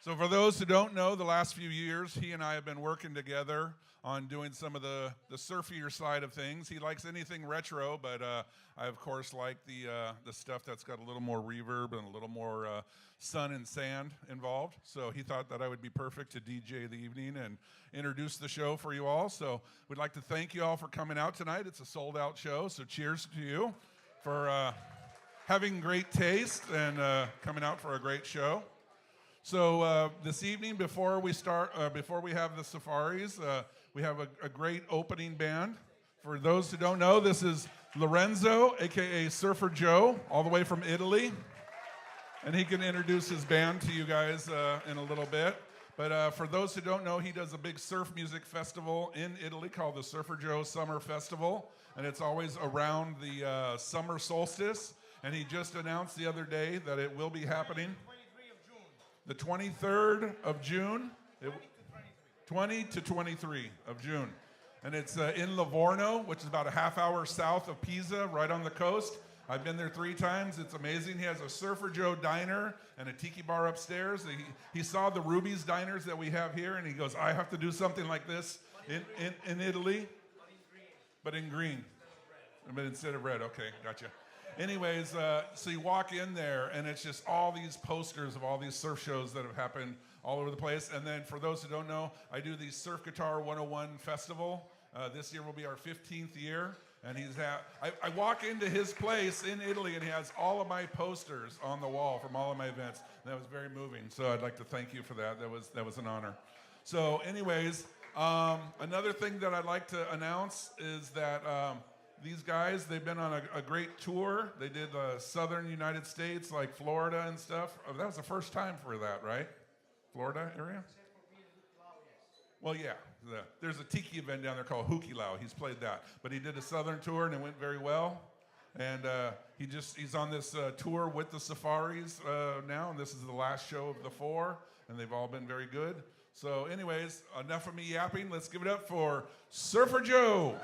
So for those who don't know, the last few years, he and I have been working together on doing some of the surfier side of things. He likes anything retro, but I, of course, like the stuff that's got a little more reverb and a little more sun and sand involved. So he thought that I would be perfect to DJ the evening and introduce the show for you all. So we'd like to thank you all for coming out tonight. It's a sold-out show, so cheers to you for having great taste and coming out for a great show. So this evening, before we start, before we have the Surfaris, we have a great opening band. For those who don't know, this is Lorenzo, a.k.a. Surfer Joe, all the way from Italy. And he can introduce his band to you guys in a little bit. But for those who don't know, he does a big surf music festival in Italy called the Surfer Joe Summer Festival. And it's always around the summer solstice. And he just announced the other day that it will be happening. The 23rd of June, 20 to 23 of June. And it's in Livorno, which is about a half hour south of Pisa, right on the coast. I've been there 3 times. It's amazing. He has a Surfer Joe diner and a tiki bar upstairs. He saw the Ruby's diners that we have here, and he goes, I have to do something like this in Italy. But in green. But instead of red. Okay, gotcha. Anyways, so you walk in there, and it's just all these posters of all these surf shows that have happened all over the place. And then for those who don't know, I do the Surf Guitar 101 Festival. This year will be our 15th year. And I walk into his place in Italy, and he has all of my posters on the wall from all of my events. And that was very moving. So I'd like to thank you for that. That was an honor. So anyways, another thing that I'd like to announce is that these guys, they've been on a great tour. They did the southern United States, like Florida and stuff. That was the first time for that, right? Florida area? Well, yeah. There's a tiki event down there called Hukilau. He's played that. But he did a southern tour, and it went very well. And he's on this tour with the Surfaris now, and this is the last show of the 4, and they've all been very good. So anyways, enough of me yapping. Let's give it up for Surfer Joe.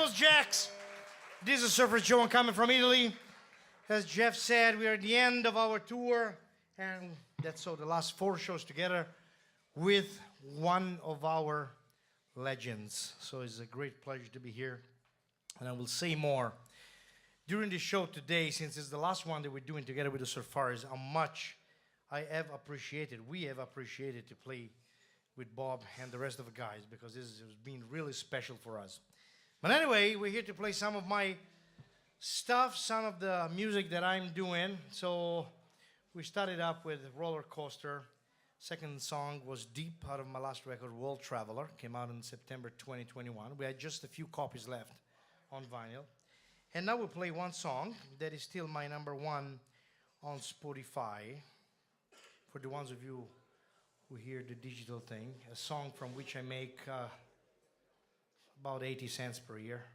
Campus JAX. This is Surfer Joe. I'm coming from Italy. As Jeff said, we are at the end of our tour, and that's so the last 4 shows together with one of our legends. So it's a great pleasure to be here, and I will say more during the show today, since it's the last one that we're doing together with the Surfaris, how much we have appreciated to play with Bob and the rest of the guys, because this has been really special for us. But anyway, we're here to play some of my stuff, some of the music that I'm doing. So we started up with Roller Coaster. Second song was Deep, out of my last record, World Traveler. Came out in September 2021. We had just a few copies left on vinyl. And now we'll play one song that is still my #1 on Spotify. For the ones of you who hear the digital thing, a song from which I make about 80 cents per year.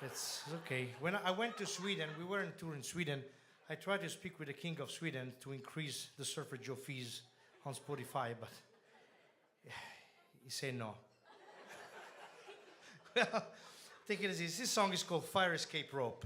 It's okay. When I went to Sweden, we were on tour in Sweden, I tried to speak with the King of Sweden to increase the Surfer Joe fees on Spotify, but he said no. Well, take it as easy. This song is called Fire Escape Rope.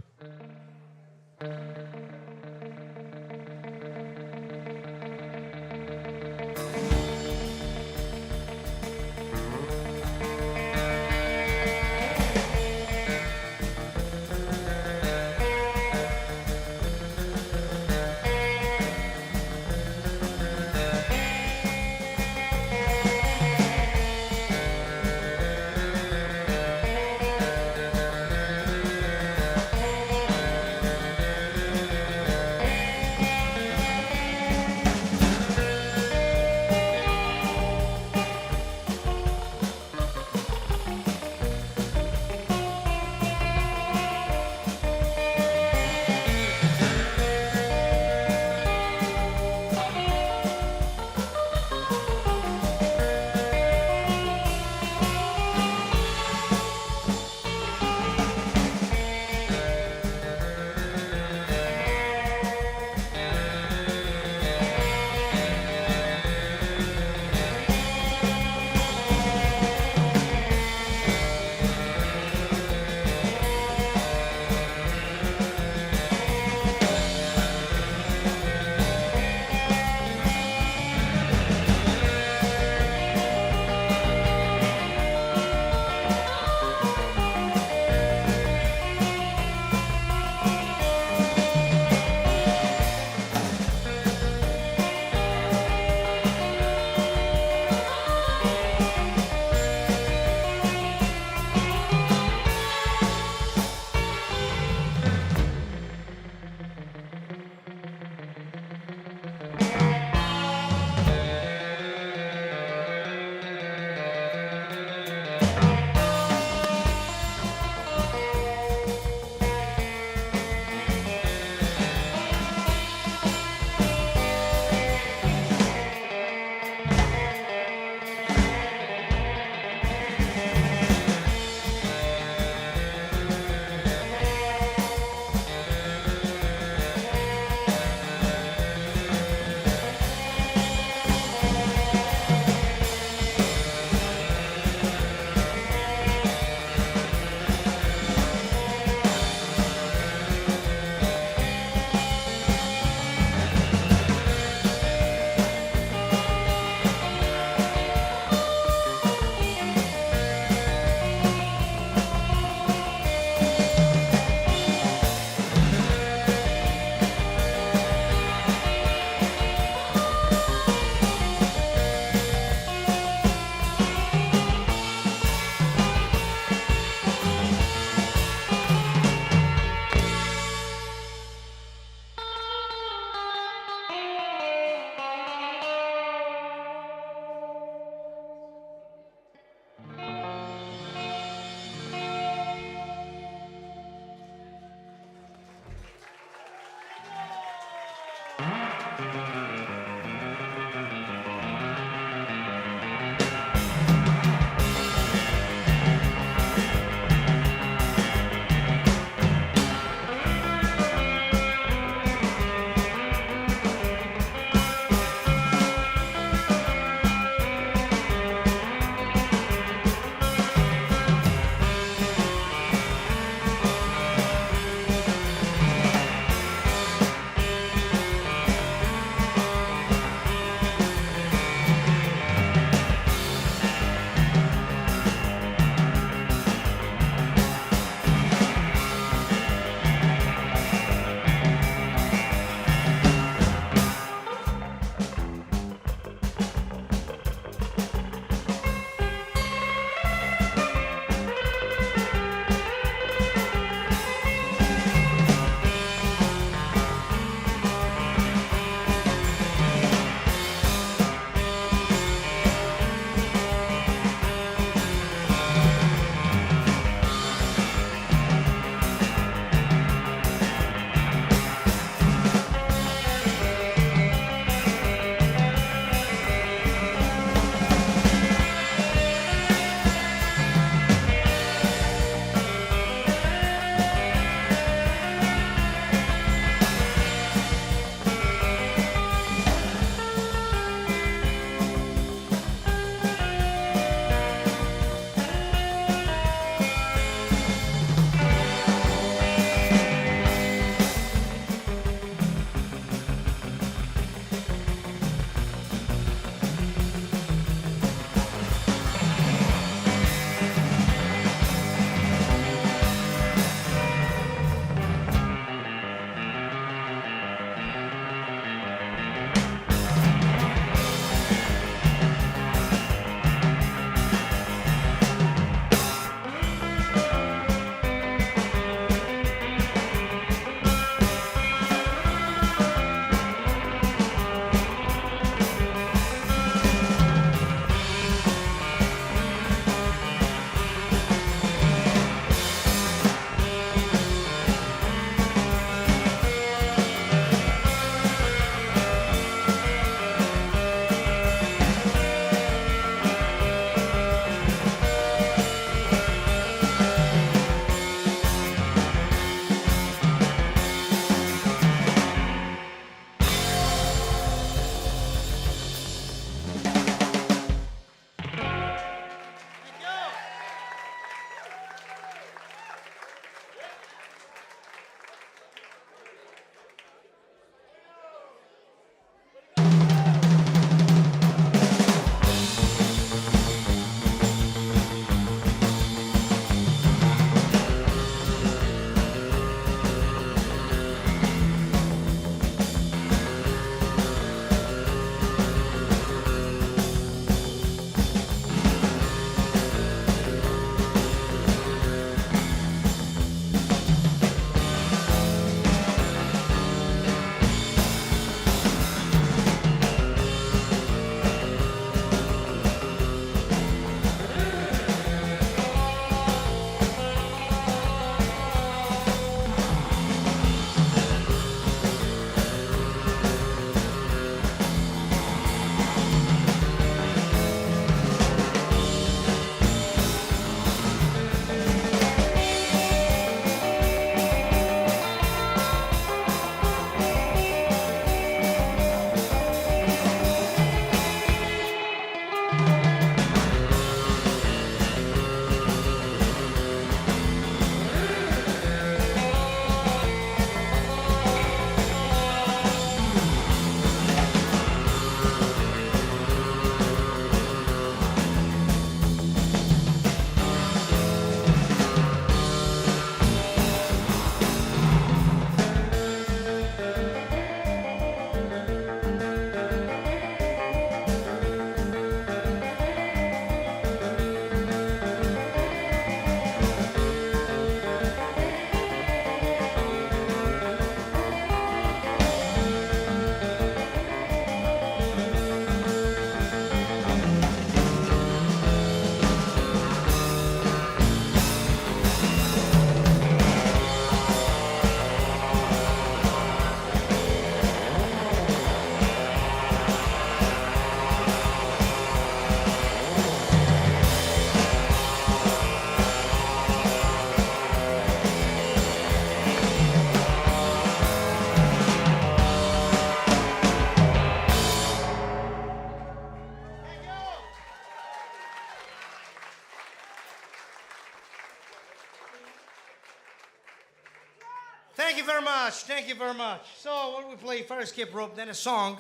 much. Thank you very much. So when we play Fire Escape Rope, then a song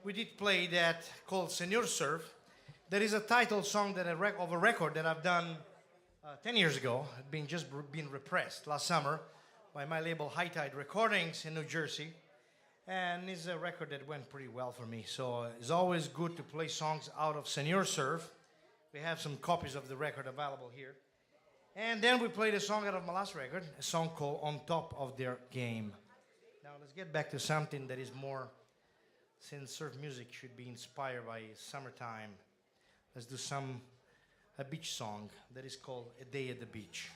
we did play that called Senor Surf. That is a title song that of a record that I've done 10 years ago. It been repressed last summer by my label High Tide Recordings in New Jersey. And it's a record that went pretty well for me. So it's always good to play songs out of Senor Surf. We have some copies of the record available here. And then we played a song out of my last record, a song called On Top of Their Game. Now let's get back to something that is more, since surf music should be inspired by summertime. Let's do a beach song that is called A Day at the Beach.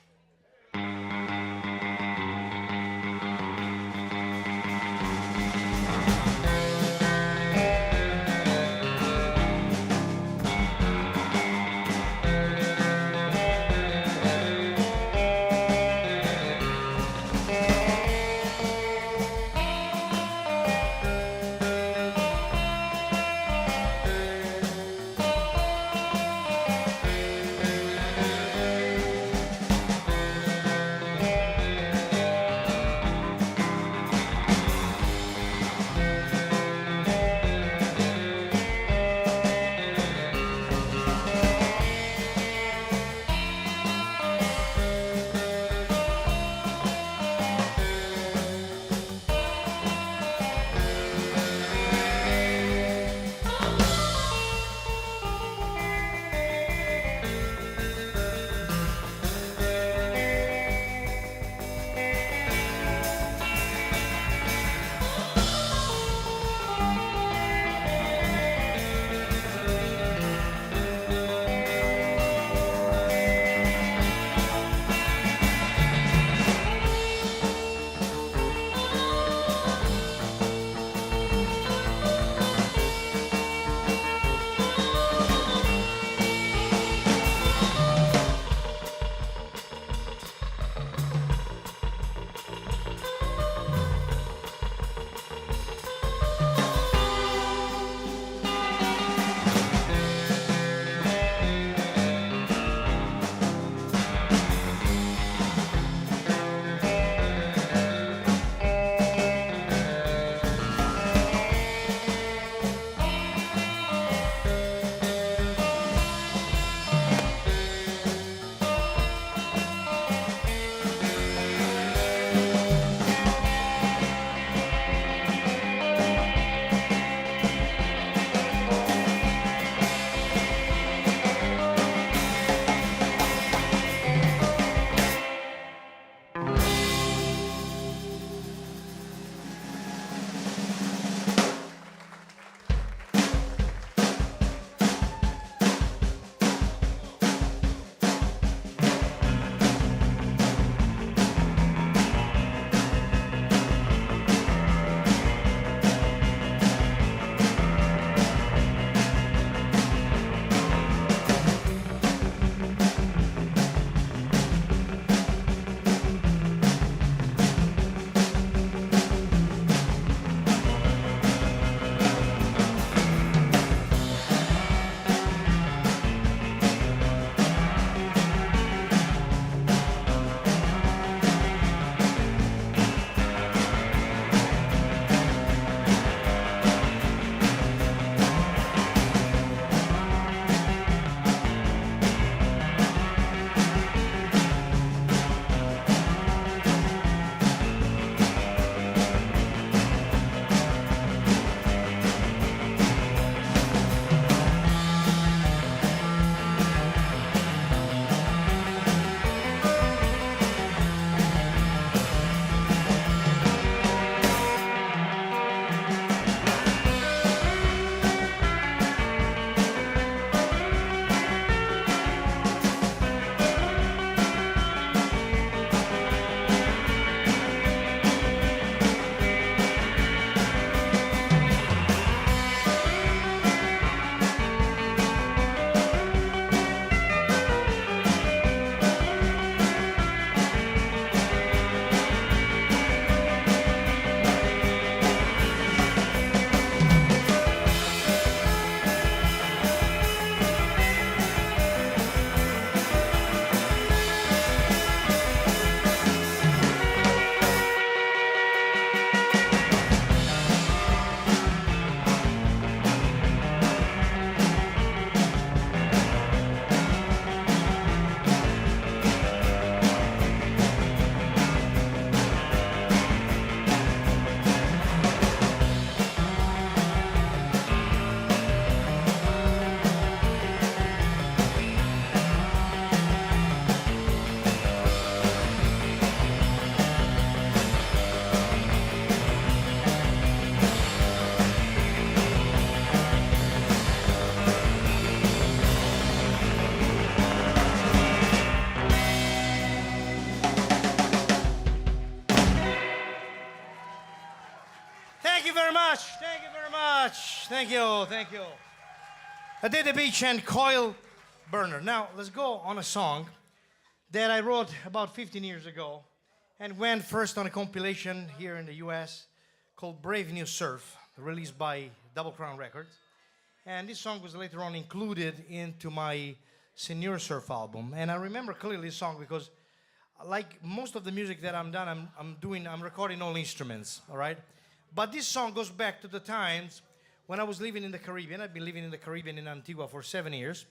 you very much. Thank you very much. Thank you. Thank you. I did the beach and coil burner. Now, let's go on a song that I wrote about 15 years ago and went first on a compilation here in the US called Brave New Surf, released by Double Crown Records. And this song was later on included into my Senior Surf album. And I remember clearly this song because like most of the music that I'm recording all instruments, all right? But this song goes back to the times when I was living in the Caribbean. I've been living in the Caribbean in Antigua for 7 years.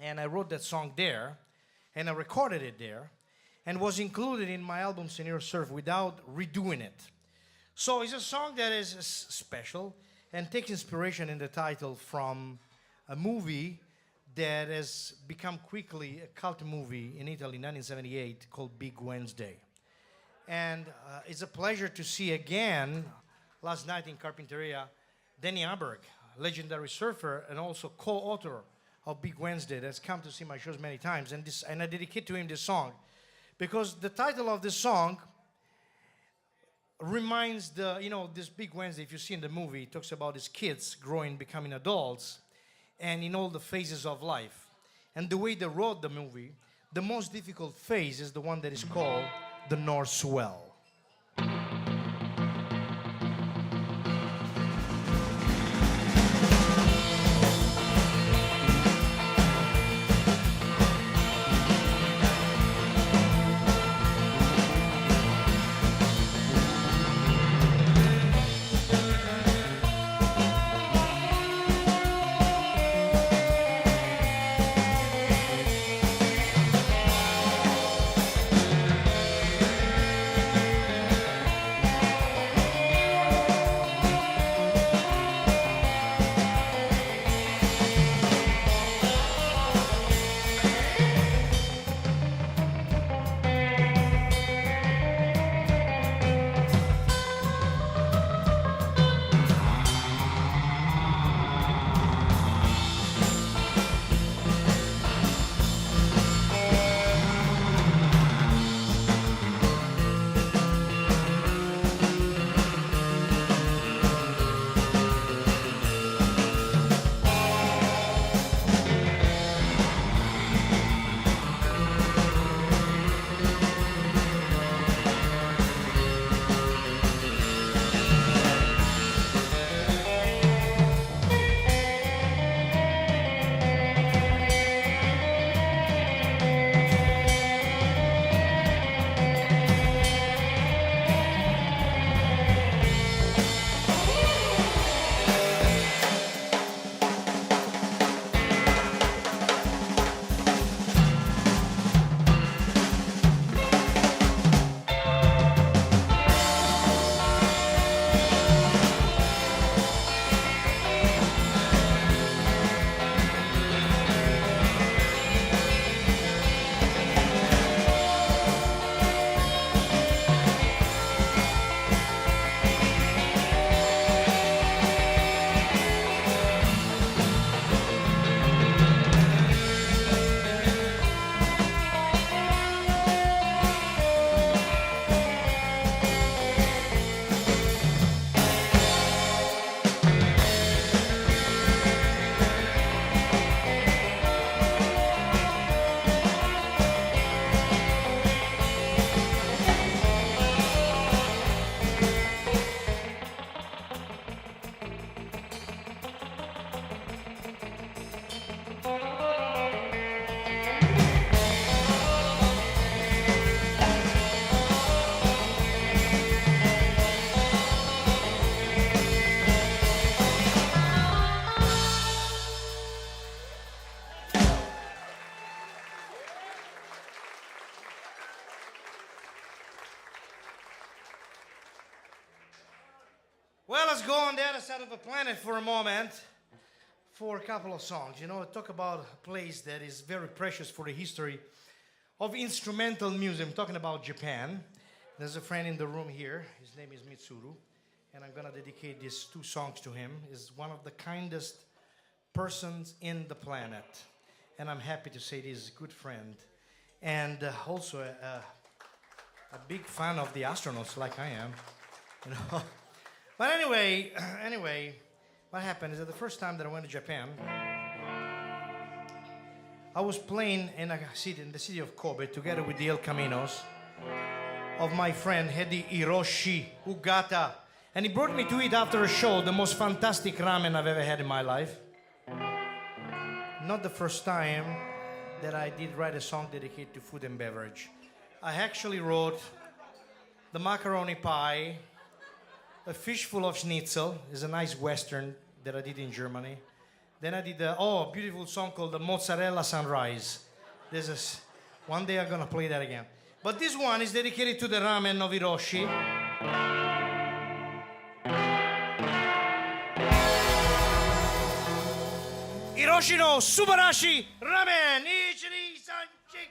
And I wrote that song there, and I recorded it there, and was included in my album Senior Surf without redoing it. So it's a song that is special and takes inspiration in the title from a movie that has become quickly a cult movie in Italy in 1978 called Big Wednesday. And it's a pleasure to see again, last night in Carpinteria, Danny Aberg, legendary surfer and also co-author of Big Wednesday, that's come to see my shows many times. And I dedicate to him this song because the title of this song reminds this Big Wednesday, if you see in the movie, it talks about his kids growing, becoming adults, and in all the phases of life. And the way they wrote the movie, the most difficult phase is the one that is called the North Swell. Well, let's go on the other side of the planet for a moment for a couple of songs. Talk about a place that is very precious for the history of instrumental music. I'm talking about Japan. There's a friend in the room here. His name is Mitsuru. And I'm going to dedicate these 2 songs to him. He's one of the kindest persons in the planet. And I'm happy to say he's a good friend. And also a big fan of the astronauts like I am. But anyway, what happened is that the first time that I went to Japan, I was playing in the city of Kobe together with the El Caminos of my friend Hedi Hiroshi Ugata. And he brought me to eat after a show the most fantastic ramen I've ever had in my life. Not the first time that I did write a song dedicated to food and beverage. I actually wrote the macaroni pie, a fish full of schnitzel, is a nice western that I did in Germany. Then I did a beautiful song called the Mozzarella Sunrise. One day I'm gonna play that again. But this one is dedicated to the ramen of Hiroshi. Hiroshi no Subarashi Ramen! Ichiri Sanchik!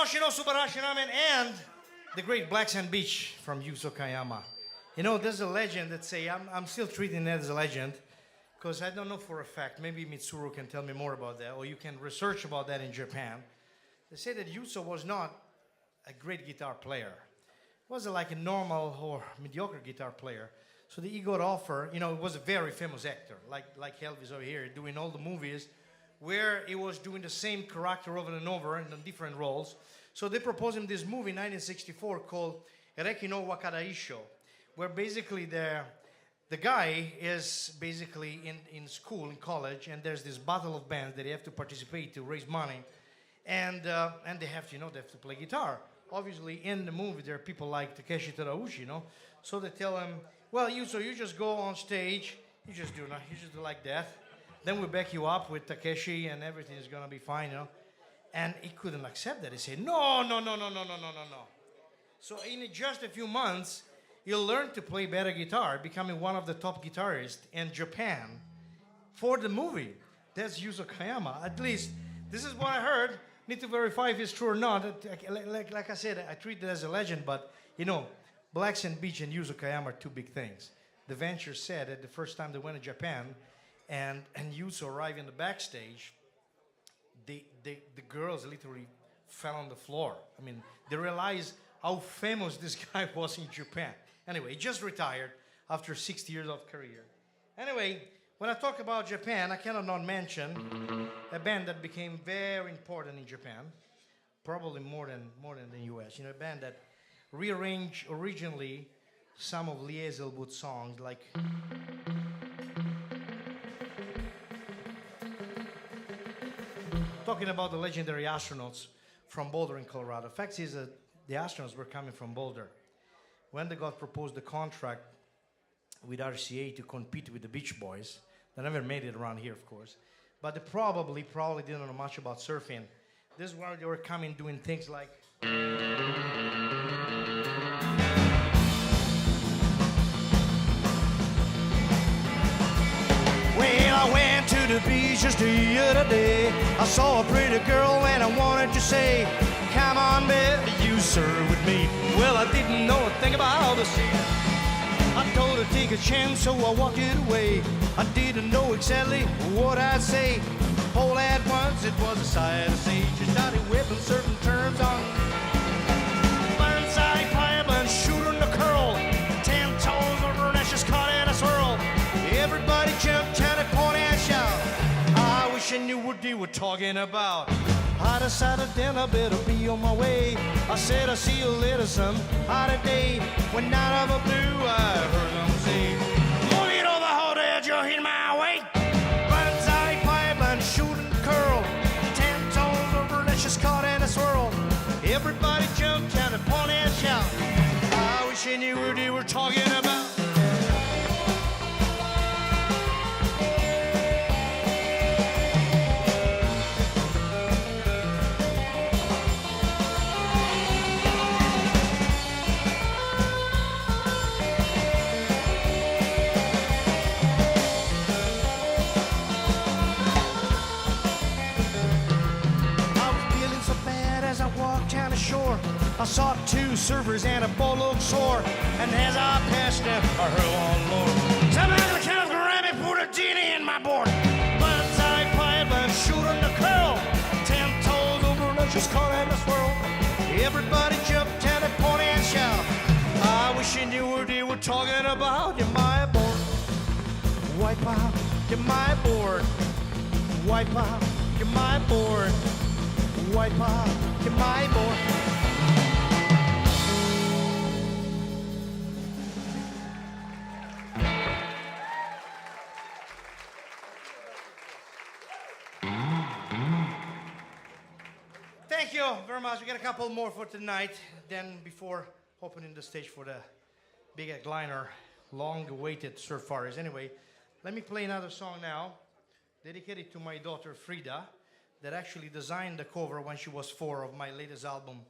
Arashino Subarashinamen and the great Black Sand Beach from Yuzo Kayama. You know, there's a legend that say, I'm still treating that as a legend, because I don't know for a fact, maybe Mitsuru can tell me more about that, or you can research about that in Japan. They say that Yuzo was not a great guitar player. He was like a normal or mediocre guitar player. So the got offer, you know, he was a very famous actor, like Elvis over here, doing all the movies, where he was doing the same character over and over in different roles. So they proposed him this movie in 1964 called Ereki no Wakadaisho, where basically the guy is basically in school, in college, and there's this battle of bands that they have to participate to raise money, and they have to, they have to play guitar. Obviously, in the movie, there are people like Takeshi Terauchi, so they tell him, well, you just go on stage, you just do like that. Then we back you up with Takeshi and everything is gonna be fine, And he couldn't accept that. He said, no. So in just a few months, he'll learn to play better guitar, becoming one of the top guitarists in Japan for the movie. That's Yuzo Kayama. At least, this is what I heard. Need to verify if it's true or not. Like I said, I treat it as a legend, but, Black Sand Beach and Yuzo Kayama are two big things. The Venture said that the first time they went to Japan, and Yuzo arrived in the backstage, the girls literally fell on the floor. I mean, they realized how famous this guy was in Japan. Anyway, he just retired after 60 years of career. Anyway, when I talk about Japan, I cannot not mention a band that became very important in Japan, probably more than the US. A band that rearranged originally some of Lee Hazelwood's songs, like talking about the legendary astronauts from Boulder in Colorado. The fact is that the astronauts were coming from Boulder. When they got proposed the contract with RCA to compete with the Beach Boys, they never made it around here, of course, but they probably didn't know much about surfing. This is where they were coming doing things like well, I went to the beach just the other day. I saw a pretty girl and I wanted to say, come on, baby, you surf with me. Well, I didn't know a thing about the sea. I told her to take a chance, so I walked it away. I didn't know exactly what I'd say. All at once, it was a sight to see. She started whipping certain terms on blindside pipe and shooting the curl. 10 toes over and she's caught in a swirl. Everybody jumped, chanted, point and shout. I wish I knew what they were talking about. I decided then I better be on my way. I said I'll see you later some other day. When out of the blue I heard them say, moving over the whole edge, you're in my way. Blindside pipe and shooting curl. 10 toes over and she's caught in a swirl. Everybody jumped, chanted, point and shout. I wish I knew what they were talking about. I saw 2 surfers and a boat looked sore. And as I passed them, I heard one Lord. Somebody the cows grab me, put a genie in my board. Blindside pipe and shooting the curl. 10 toes over and just caught in the swirl. Everybody jumped, chanted, point and shout. I wish you knew what they were talking about. You're my board. Wipe out, you're my board. Wipe out, you're my board. Wipe out, you're my board. Thank you very much. We got a couple more for tonight. Then before opening the stage for the big headliner, long-awaited Surfaris. Anyway, let me play another song now, dedicated to my daughter Frida, that actually designed the cover when she was 4 of my latest album,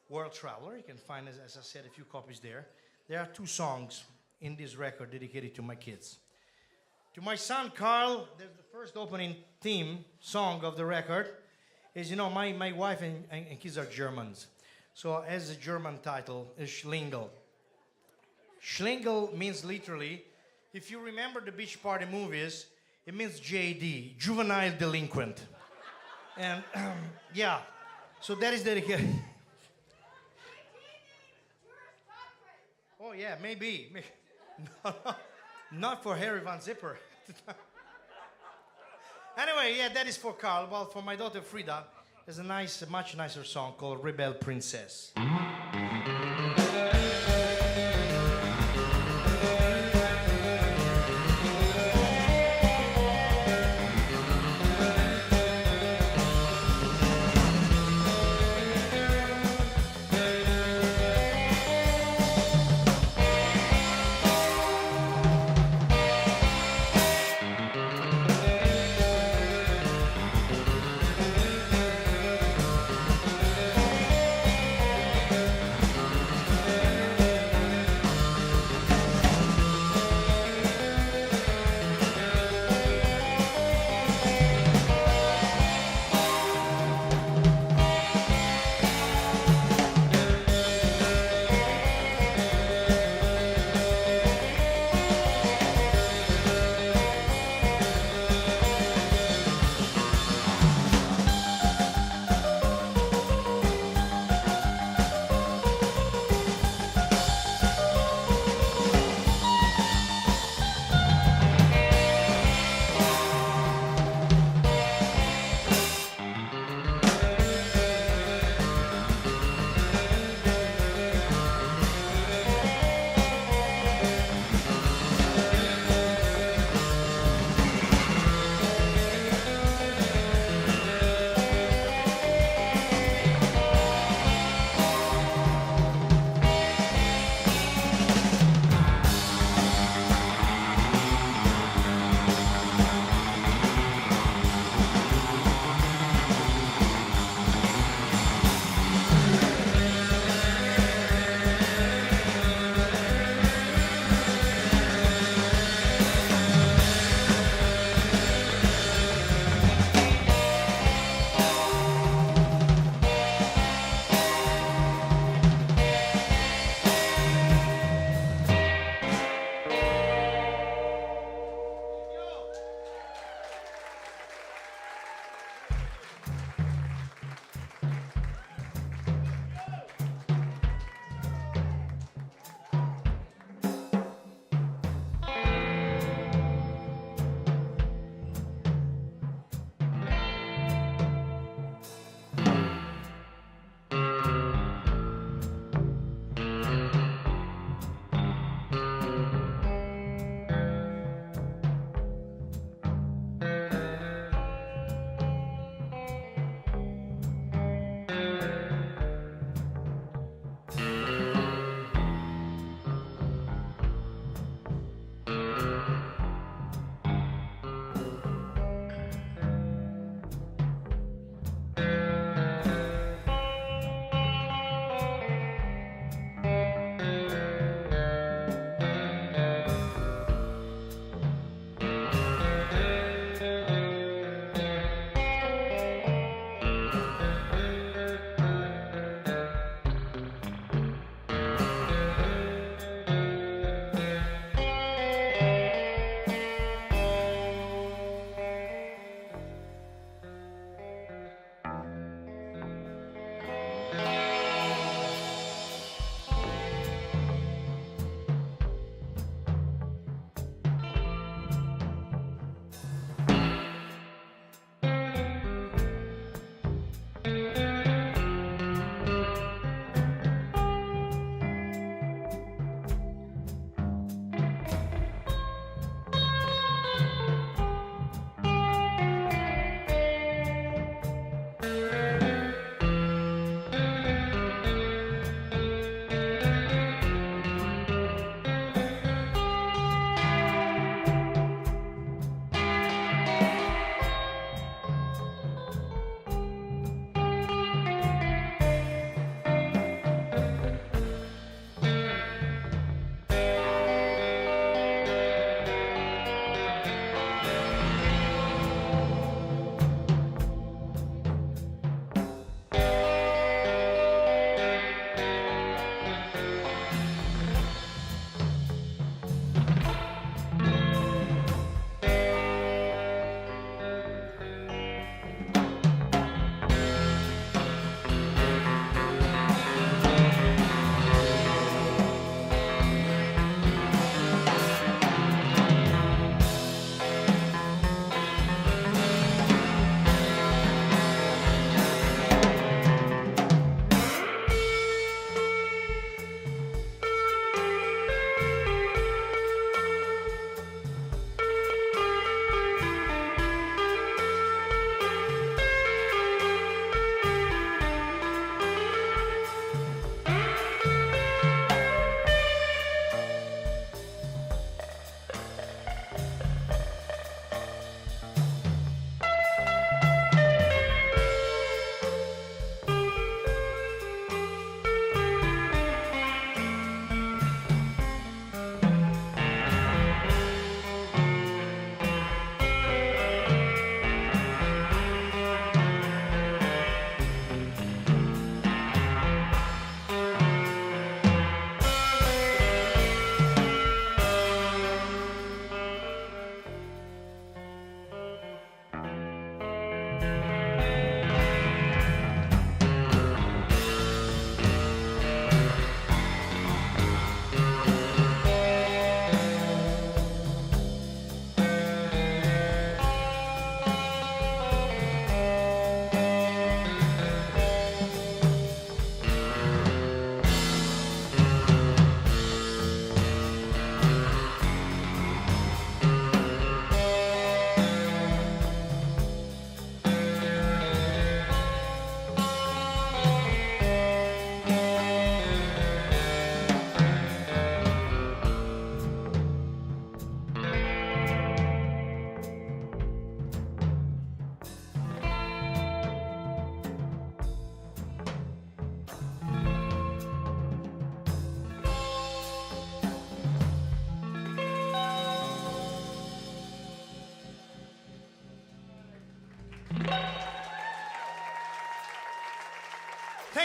World Traveler. You can find, as I said, a few copies there. There are 2 songs in this record dedicated to my kids. To my son, Carl, there's the first opening theme song of the record. is, you know, my wife and kids are Germans. So as a German title is Schlingel. Schlingel means literally, if you remember the beach party movies, it means JD, juvenile delinquent. And yeah, so that is dedicated. Oh yeah, maybe. No, no, not for Harry Van Zipper. Anyway, yeah, that is for Carl. Well, for my daughter Frida, there's a nice, much nicer song called Rebel Princess.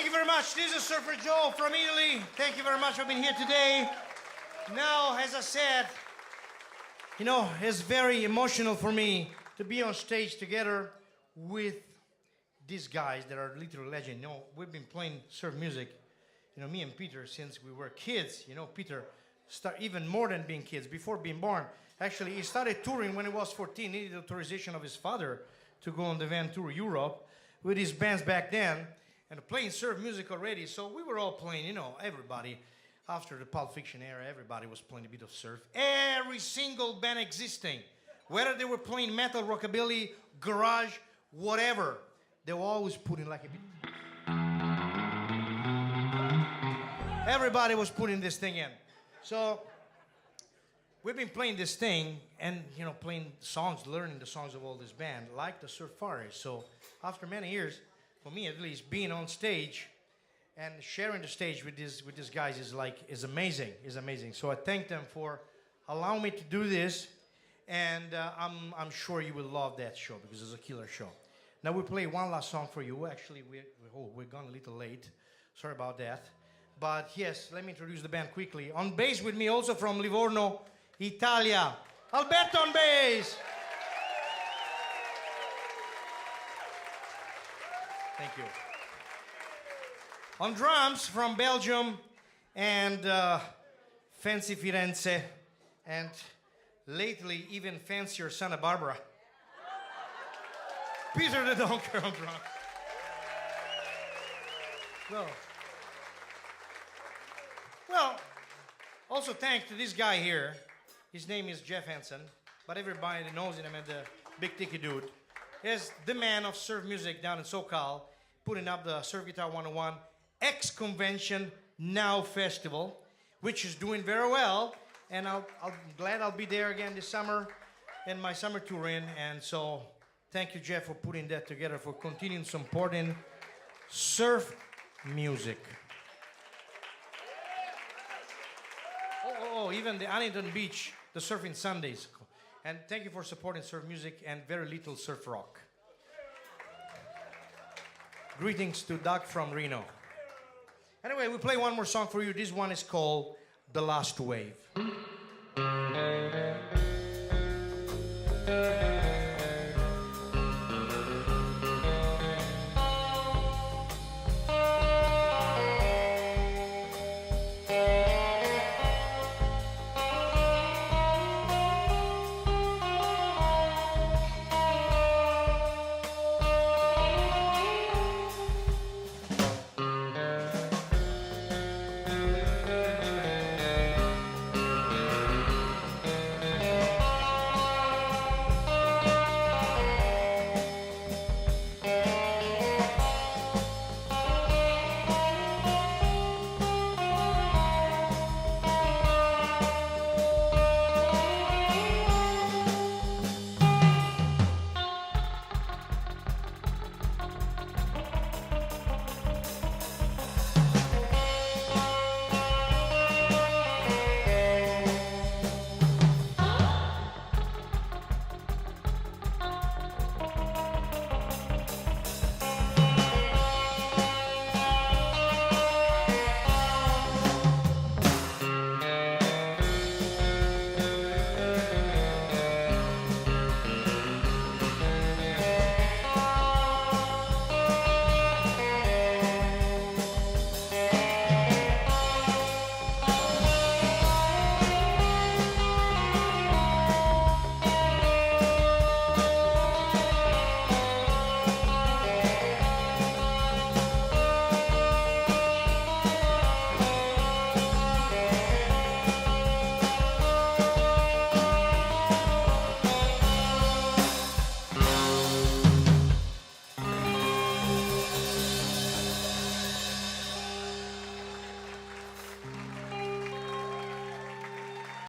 Thank you very much. This is Surfer Joe from Italy. Thank you very much for being here today. Now, as I said, you know, it's very emotional for me to be on stage together with these guys that are literal legends. You know, we've been playing surf music, you know, me and Peter, since we were kids. You know, Peter started even more than being kids, before being born. Actually, he started touring when he was 14. He needed authorization of his father to go on the van tour Europe with his bands back then, and playing surf music already. So we were all playing, you know, everybody. After the Pulp Fiction era, everybody was playing a bit of surf. Every single band existing, whether they were playing metal, rockabilly, garage, whatever, they were always putting like a bit. Everybody was putting this thing in. So we've been playing this thing and, you know, playing songs, learning the songs of all this band, like the Surfaris. So after many years, for me at least, being on stage and sharing the stage with these guys is amazing. So I thank them for allowing me to do this, and I'm sure you will love that show because it's a killer show. Now we play one last song for you. Actually, we're gone a little late. Sorry about that. But yes, let me introduce the band quickly. On bass with me, also from Livorno, Italia, Alberto on bass. Thank you. On drums from Belgium and fancy Firenze, and lately even fancier Santa Barbara, Peter the Donker on drums. Well, also thanks to this guy here. His name is Jeff Hansen, but everybody knows him as the big ticky dude. He's the man of surf music down in SoCal, putting up the Surf Guitar 101 X-Convention Now Festival, which is doing very well. And I'm glad I'll be there again this summer in my summer touring. And so thank you, Jeff, for putting that together, for continuing supporting surf music. Even the Huntington Beach, the Surfing Sundays. And thank you for supporting surf music and very little surf rock. Greetings to Doug from Reno. Anyway, we play one more song for you. This one is called The Last Wave.